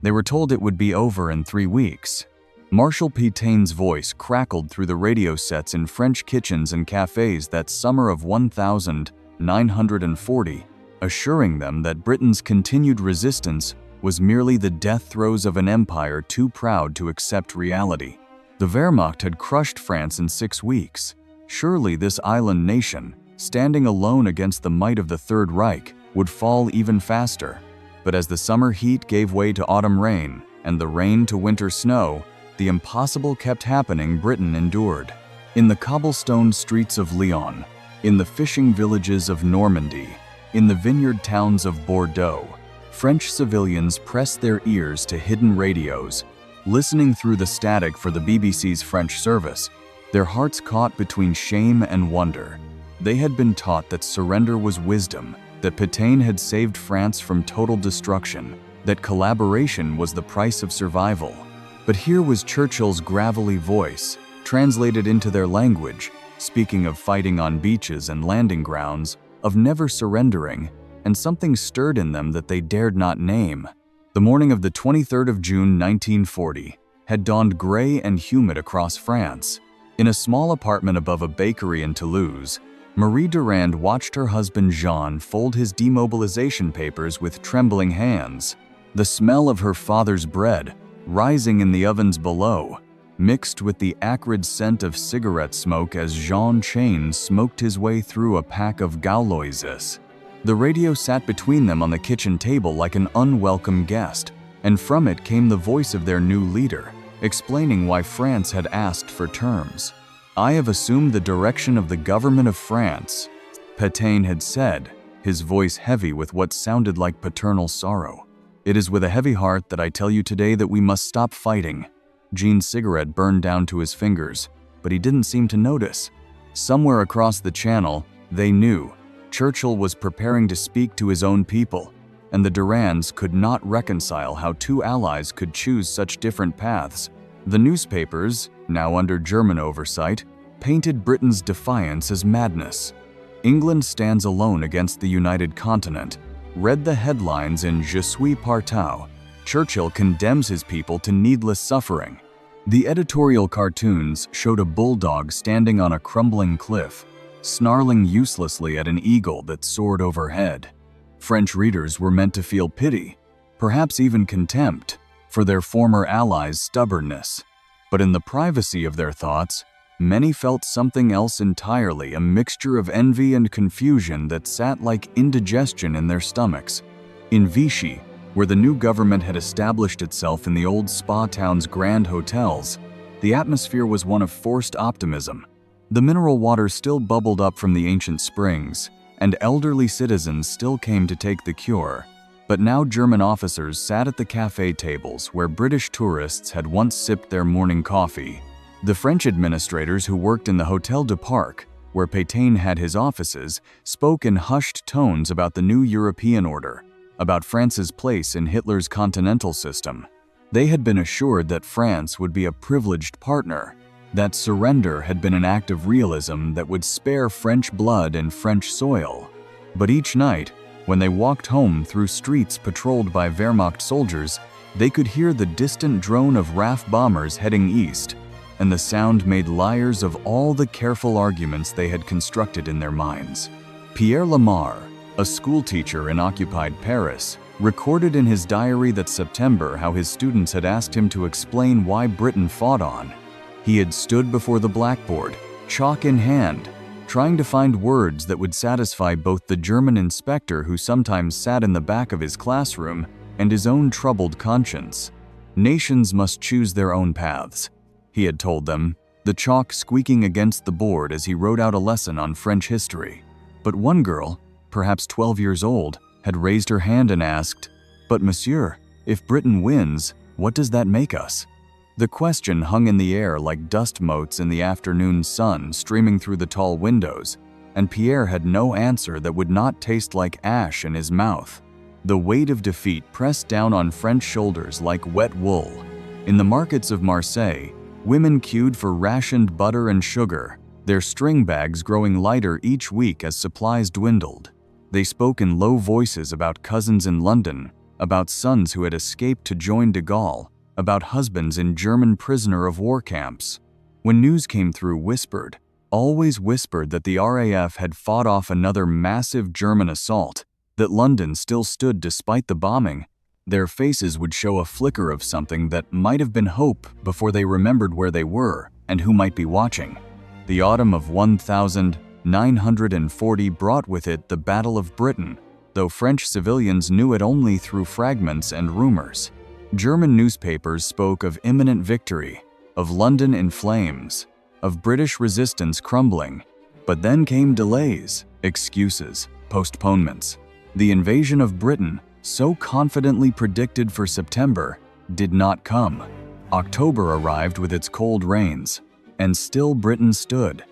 They were told it would be over in 3 weeks. Marshal Petain's voice crackled through the radio sets in French kitchens and cafes that summer of 1940, assuring them that Britain's continued resistance was merely the death throes of an empire too proud to accept reality. The Wehrmacht had crushed France in 6 weeks. Surely this island nation, standing alone against the might of the Third Reich, would fall even faster. But as the summer heat gave way to autumn rain, and the rain to winter snow, the impossible kept happening. Britain endured. In the cobblestone streets of Lyon, in the fishing villages of Normandy, in the vineyard towns of Bordeaux, French civilians pressed their ears to hidden radios, listening through the static for the BBC's French service, their hearts caught between shame and wonder. They had been taught that surrender was wisdom, that Pétain had saved France from total destruction, that collaboration was the price of survival. But here was Churchill's gravelly voice, translated into their language, speaking of fighting on beaches and landing grounds, of never surrendering, and something stirred in them that they dared not name. The morning of the 23rd of June 1940 had dawned gray and humid across France. In a small apartment above a bakery in Toulouse, Marie Durand watched her husband Jean fold his demobilization papers with trembling hands. The smell of her father's bread, rising in the ovens below, mixed with the acrid scent of cigarette smoke as Jean Chain smoked his way through a pack of Gauloises. The radio sat between them on the kitchen table like an unwelcome guest, and from it came the voice of their new leader, explaining why France had asked for terms. "I have assumed the direction of the government of France," Pétain had said, his voice heavy with what sounded like paternal sorrow. "It is with a heavy heart that I tell you today that we must stop fighting." Jean's cigarette burned down to his fingers, but he didn't seem to notice. Somewhere across the channel, they knew Churchill was preparing to speak to his own people, and the Durands could not reconcile how two allies could choose such different paths. The newspapers, now under German oversight, painted Britain's defiance as madness. "England stands alone against the United Continent," read the headlines in Je suis partout. "Churchill condemns his people to needless suffering." The editorial cartoons showed a bulldog standing on a crumbling cliff, snarling uselessly at an eagle that soared overhead. French readers were meant to feel pity, perhaps even contempt, for their former allies' stubbornness. But in the privacy of their thoughts, many felt something else entirely, a mixture of envy and confusion that sat like indigestion in their stomachs. In Vichy, where the new government had established itself in the old spa town's grand hotels, the atmosphere was one of forced optimism. The mineral water still bubbled up from the ancient springs, and elderly citizens still came to take the cure. But now German officers sat at the cafe tables where British tourists had once sipped their morning coffee. The French administrators who worked in the Hôtel du Parc, where Pétain had his offices, spoke in hushed tones about the new European order, about France's place in Hitler's continental system. They had been assured that France would be a privileged partner, that surrender had been an act of realism that would spare French blood and French soil. But each night, when they walked home through streets patrolled by Wehrmacht soldiers, they could hear the distant drone of RAF bombers heading east, and the sound made liars of all the careful arguments they had constructed in their minds. Pierre Lamar, a schoolteacher in occupied Paris, recorded in his diary that September how his students had asked him to explain why Britain fought on. He had stood before the blackboard, chalk in hand, trying to find words that would satisfy both the German inspector who sometimes sat in the back of his classroom and his own troubled conscience. Nations must choose their own paths, he had told them, the chalk squeaking against the board as he wrote out a lesson on French history. But one girl, perhaps 12 years old, had raised her hand and asked, "But monsieur, if Britain wins, what does that make us?" The question hung in the air like dust motes in the afternoon sun streaming through the tall windows, and Pierre had no answer that would not taste like ash in his mouth. The weight of defeat pressed down on French shoulders like wet wool. In the markets of Marseille, women queued for rationed butter and sugar, their string bags growing lighter each week as supplies dwindled. They spoke in low voices about cousins in London, about sons who had escaped to join de Gaulle, about husbands in German prisoner of war camps. When news came through, whispered, always whispered, that the RAF had fought off another massive German assault, that London still stood despite the bombing, their faces would show a flicker of something that might have been hope before they remembered where they were and who might be watching. The autumn of 1940 brought with it the Battle of Britain, though French civilians knew it only through fragments and rumors. German newspapers spoke of imminent victory, of London in flames, of British resistance crumbling. But then came delays, excuses, postponements. The invasion of Britain, so confidently predicted for September, did not come. October arrived with its cold rains, and still Britain stood.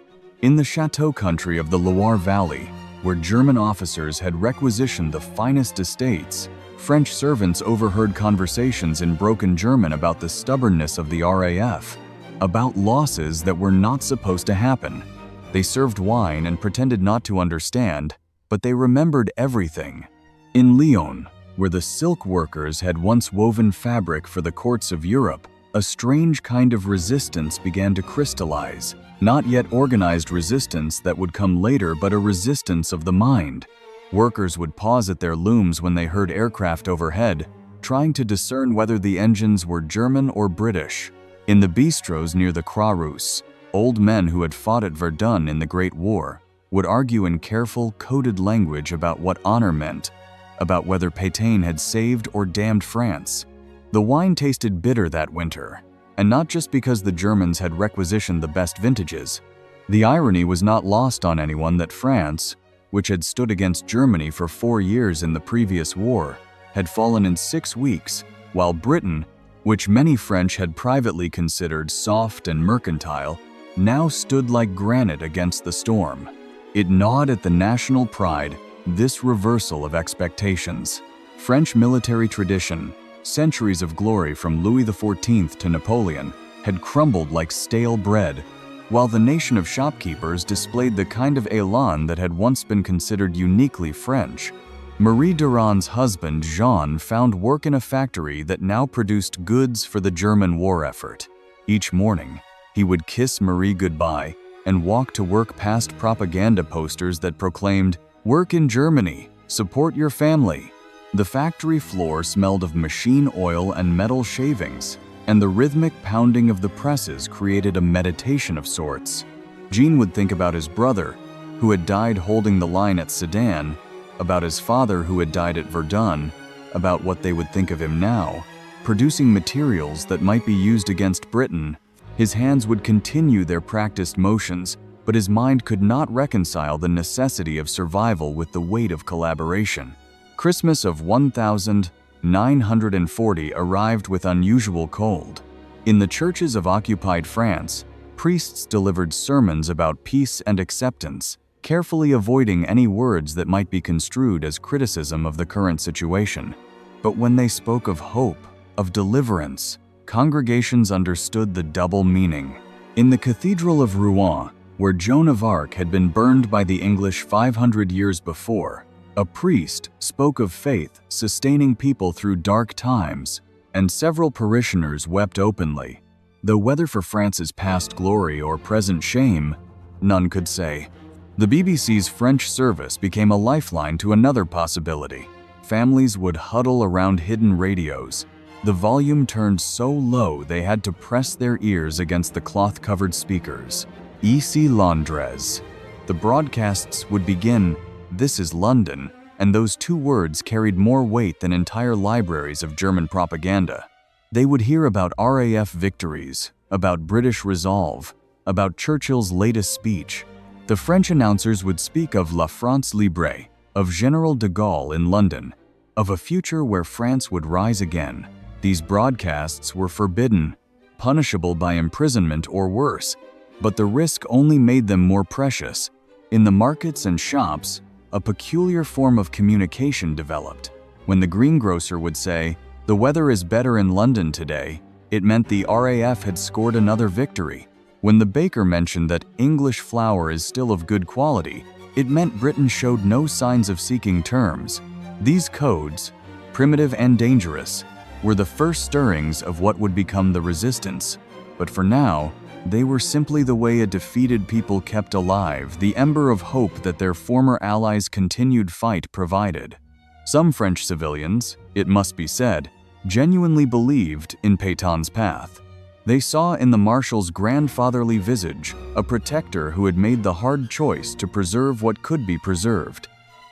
In the chateau country of the Loire Valley, where German officers had requisitioned the finest estates, French servants overheard conversations in broken German about the stubbornness of the RAF, about losses that were not supposed to happen. They served wine and pretended not to understand, but they remembered everything. In Lyon, where the silk workers had once woven fabric for the courts of Europe, a strange kind of resistance began to crystallize. Not yet organized resistance that would come later, but a resistance of the mind. Workers would pause at their looms when they heard aircraft overhead, trying to discern whether the engines were German or British. In the bistros near the Croix Rousse, old men who had fought at Verdun in the Great War would argue in careful, coded language about what honor meant, about whether Pétain had saved or damned France. The wine tasted bitter that winter, and not just because the Germans had requisitioned the best vintages. The irony was not lost on anyone that France, which had stood against Germany for 4 years in the previous war, had fallen in 6 weeks, while Britain, which many French had privately considered soft and mercantile, now stood like granite against the storm. It gnawed at the national pride, this reversal of expectations. French military tradition, centuries of glory from Louis XIV to Napoleon, had crumbled like stale bread, while the nation of shopkeepers displayed the kind of élan that had once been considered uniquely French. Marie Durand's husband, Jean, found work in a factory that now produced goods for the German war effort. Each morning, he would kiss Marie goodbye and walk to work past propaganda posters that proclaimed, "Work in Germany, support your family." The factory floor smelled of machine oil and metal shavings, and the rhythmic pounding of the presses created a meditation of sorts. Jean would think about his brother, who had died holding the line at Sedan, about his father who had died at Verdun, about what they would think of him now, producing materials that might be used against Britain. His hands would continue their practiced motions, but his mind could not reconcile the necessity of survival with the weight of collaboration. Christmas of 1940 arrived with unusual cold. In the churches of occupied France, priests delivered sermons about peace and acceptance, carefully avoiding any words that might be construed as criticism of the current situation. But when they spoke of hope, of deliverance, congregations understood the double meaning. In the Cathedral of Rouen, where Joan of Arc had been burned by the English 500 years before, a priest spoke of faith sustaining people through dark times, and several parishioners wept openly. Though whether for France's past glory or present shame, none could say. The BBC's French service became a lifeline to another possibility. Families would huddle around hidden radios, the volume turned so low they had to press their ears against the cloth-covered speakers. Ici Londres. The broadcasts would begin, "This is London," and those 2 words carried more weight than entire libraries of German propaganda. They would hear about RAF victories, about British resolve, about Churchill's latest speech. The French announcers would speak of La France Libre, of General de Gaulle in London, of a future where France would rise again. These broadcasts were forbidden, punishable by imprisonment or worse, but the risk only made them more precious. In the markets and shops, a peculiar form of communication developed. When the greengrocer would say, "The weather is better in London today," it meant the RAF had scored another victory. When the baker mentioned that English flour is still of good quality, it meant Britain showed no signs of seeking terms. These codes, primitive and dangerous, were the first stirrings of what would become the resistance. But for now, they were simply the way a defeated people kept alive the ember of hope that their former allies' continued fight provided. Some French civilians, it must be said, genuinely believed in Pétain's path. They saw in the Marshal's grandfatherly visage a protector who had made the hard choice to preserve what could be preserved.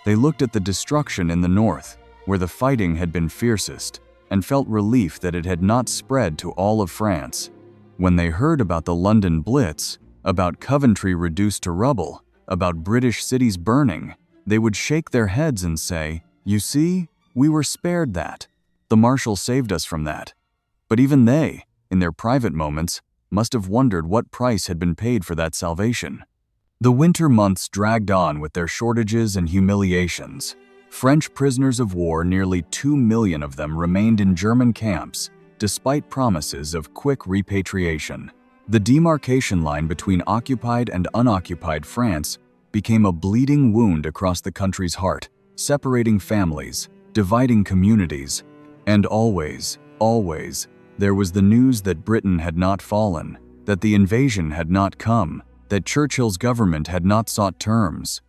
They looked at the destruction in the north, where the fighting had been fiercest, and felt relief that it had not spread to all of France. When they heard about the London Blitz, about Coventry reduced to rubble, about British cities burning, they would shake their heads and say, "You see, we were spared that. The Marshal saved us from that." But even they, in their private moments, must have wondered what price had been paid for that salvation. The winter months dragged on with their shortages and humiliations. French prisoners of war, nearly 2 million of them, remained in German camps, despite promises of quick repatriation. The demarcation line between occupied and unoccupied France became a bleeding wound across the country's heart, separating families, dividing communities. And always, there was the news that Britain had not fallen, that the invasion had not come, that Churchill's government had not sought terms.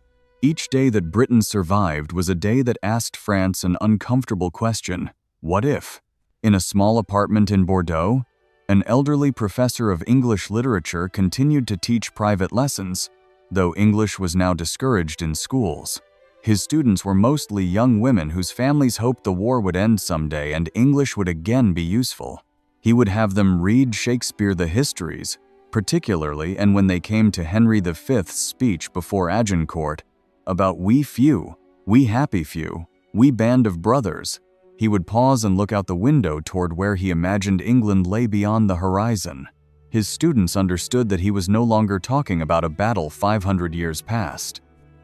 Each day that Britain survived was a day that asked France an uncomfortable question: what if? In a small apartment in Bordeaux, an elderly professor of English literature continued to teach private lessons, though English was now discouraged in schools. His students were mostly young women whose families hoped the war would end someday and English would again be useful. He would have them read Shakespeare the histories, particularly and when they came to Henry V's speech before Agincourt, about "we few, we happy few, we band of brothers." He would pause and look out the window toward where he imagined England lay beyond the horizon. His students understood that he was no longer talking about a battle 500 years past.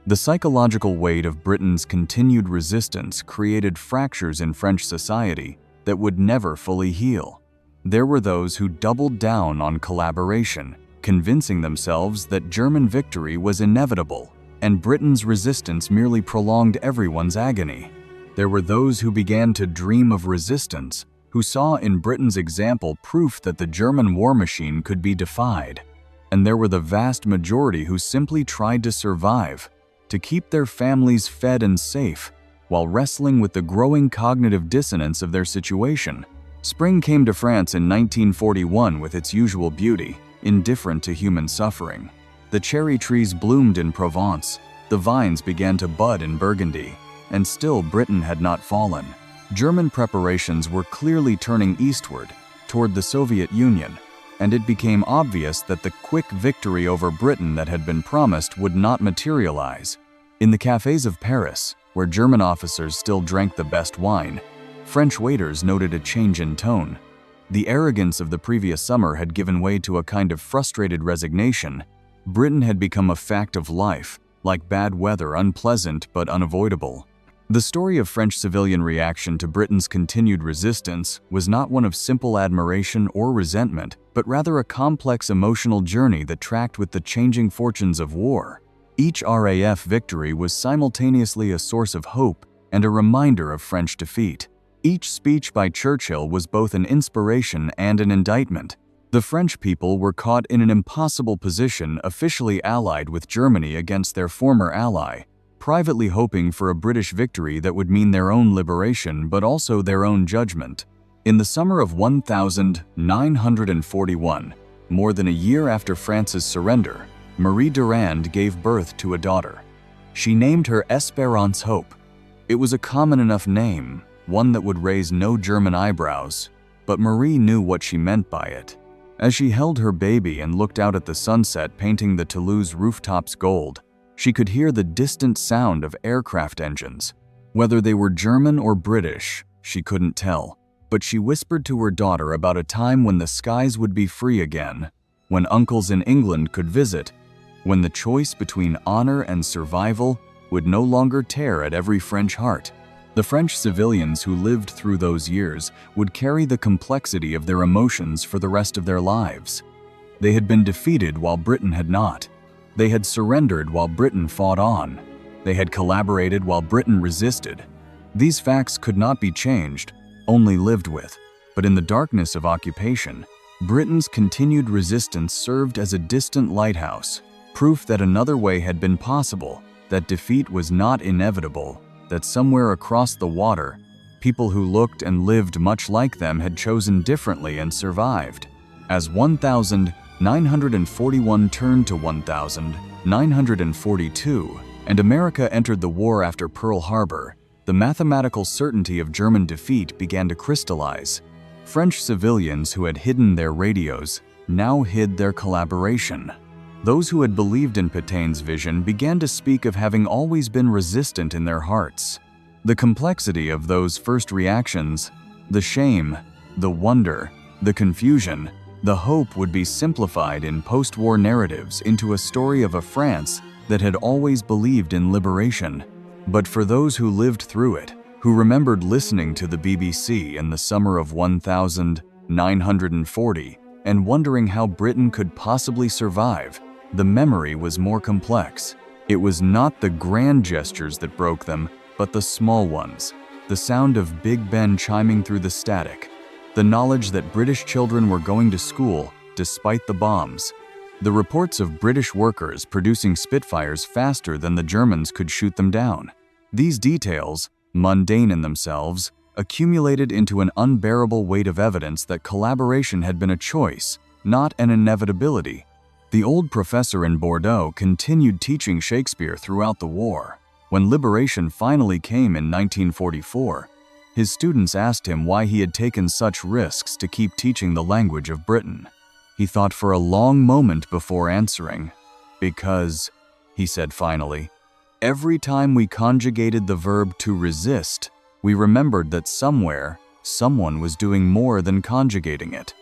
The psychological weight of Britain's continued resistance created fractures in French society that would never fully heal. There were those who doubled down on collaboration, convincing themselves that German victory was inevitable, and Britain's resistance merely prolonged everyone's agony. There were those who began to dream of resistance, who saw in Britain's example proof that the German war machine could be defied. And there were the vast majority who simply tried to survive, to keep their families fed and safe, while wrestling with the growing cognitive dissonance of their situation. Spring came to France in 1941 with its usual beauty, indifferent to human suffering. The cherry trees bloomed in Provence, the vines began to bud in Burgundy, and still Britain had not fallen. German preparations were clearly turning eastward, toward the Soviet Union, and it became obvious that the quick victory over Britain that had been promised would not materialize. In the cafes of Paris, where German officers still drank the best wine, French waiters noted a change in tone. The arrogance of the previous summer had given way to a kind of frustrated resignation. Britain had become a fact of life, like bad weather, unpleasant but unavoidable. The story of French civilian reaction to Britain's continued resistance was not one of simple admiration or resentment, but rather a complex emotional journey that tracked with the changing fortunes of war. Each RAF victory was simultaneously a source of hope and a reminder of French defeat. Each speech by Churchill was both an inspiration and an indictment. The French people were caught in an impossible position, officially allied with Germany against their former ally, privately hoping for a British victory that would mean their own liberation but also their own judgment. In the summer of 1941, more than a year after France's surrender, Marie Durand gave birth to a daughter. She named her Espérance Hope. It was a common enough name, one that would raise no German eyebrows, but Marie knew what she meant by it. As she held her baby and looked out at the sunset painting the Toulouse rooftops gold, she could hear the distant sound of aircraft engines. Whether they were German or British, she couldn't tell, but she whispered to her daughter about a time when the skies would be free again, when uncles in England could visit, when the choice between honor and survival would no longer tear at every French heart. The French civilians who lived through those years would carry the complexity of their emotions for the rest of their lives. They had been defeated while Britain had not. They had surrendered while Britain fought on. They had collaborated while Britain resisted. These facts could not be changed, only lived with. But in the darkness of occupation, Britain's continued resistance served as a distant lighthouse, proof that another way had been possible, that defeat was not inevitable, that somewhere across the water, people who looked and lived much like them had chosen differently and survived. As 1,941 turned to 1,942, and America entered the war after Pearl Harbor, the mathematical certainty of German defeat began to crystallize. French civilians who had hidden their radios now hid their collaboration. Those who had believed in Petain's vision began to speak of having always been resistant in their hearts. The complexity of those first reactions, the shame, the wonder, the confusion, the hope would be simplified in post-war narratives into a story of a France that had always believed in liberation. But for those who lived through it, who remembered listening to the BBC in the summer of 1940 and wondering how Britain could possibly survive, the memory was more complex. It was not the grand gestures that broke them, but the small ones. The sound of Big Ben chiming through the static. The knowledge that British children were going to school despite the bombs. The reports of British workers producing Spitfires faster than the Germans could shoot them down. These details, mundane in themselves, accumulated into an unbearable weight of evidence that collaboration had been a choice, not an inevitability. The old professor in Bordeaux continued teaching Shakespeare throughout the war. When liberation finally came in 1944, his students asked him why he had taken such risks to keep teaching the language of Britain. He thought for a long moment before answering. "Because," he said finally, "every time we conjugated the verb to resist, we remembered that somewhere, someone was doing more than conjugating it."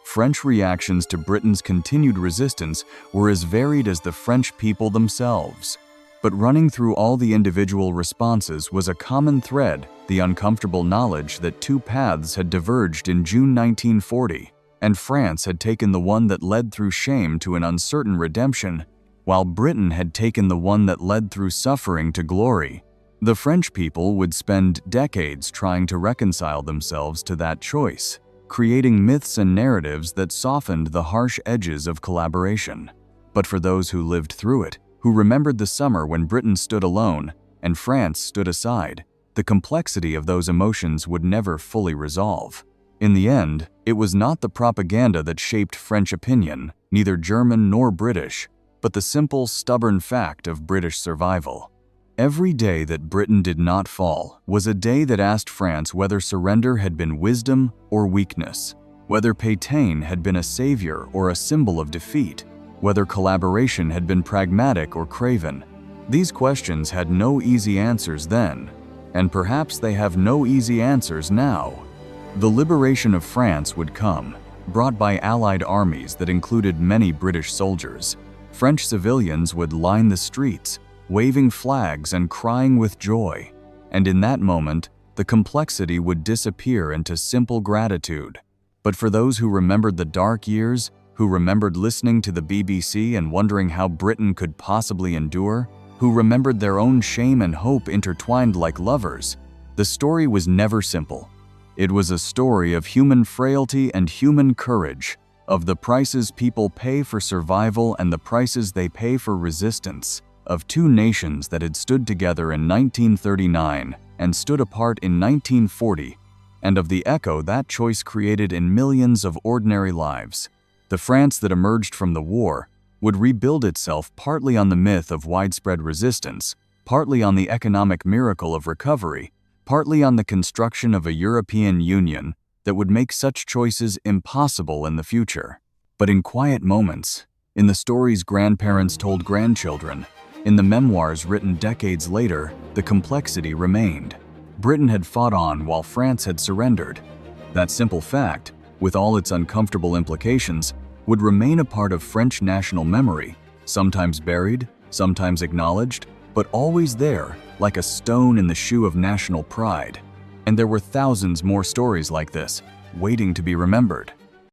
French reactions to Britain's continued resistance were as varied as the French people themselves. But running through all the individual responses was a common thread, the uncomfortable knowledge that two paths had diverged in June 1940, and France had taken the one that led through shame to an uncertain redemption, while Britain had taken the one that led through suffering to glory. The French people would spend decades trying to reconcile themselves to that choice, creating myths and narratives that softened the harsh edges of collaboration. But for those who lived through it, who remembered the summer when Britain stood alone and France stood aside, the complexity of those emotions would never fully resolve. In the end, it was not the propaganda that shaped French opinion, neither German nor British, but the simple, stubborn fact of British survival. Every day that Britain did not fall was a day that asked France whether surrender had been wisdom or weakness, whether Pétain had been a savior or a symbol of defeat, whether collaboration had been pragmatic or craven. These questions had no easy answers then, and perhaps they have no easy answers now. The liberation of France would come, brought by Allied armies that included many British soldiers. French civilians would line the streets, waving flags and crying with joy. And in that moment, the complexity would disappear into simple gratitude. But for those who remembered the dark years, who remembered listening to the BBC and wondering how Britain could possibly endure, who remembered their own shame and hope intertwined like lovers, the story was never simple. It was a story of human frailty and human courage, of the prices people pay for survival and the prices they pay for resistance, of two nations that had stood together in 1939 and stood apart in 1940, and of the echo that choice created in millions of ordinary lives. The France that emerged from the war would rebuild itself partly on the myth of widespread resistance, partly on the economic miracle of recovery, partly on the construction of a European Union that would make such choices impossible in the future. But in quiet moments, in the stories grandparents told grandchildren, in the memoirs written decades later, the complexity remained. Britain had fought on while France had surrendered. That simple fact, with all its uncomfortable implications, would remain a part of French national memory, sometimes buried, sometimes acknowledged, but always there, like a stone in the shoe of national pride. And there were thousands more stories like this, waiting to be remembered.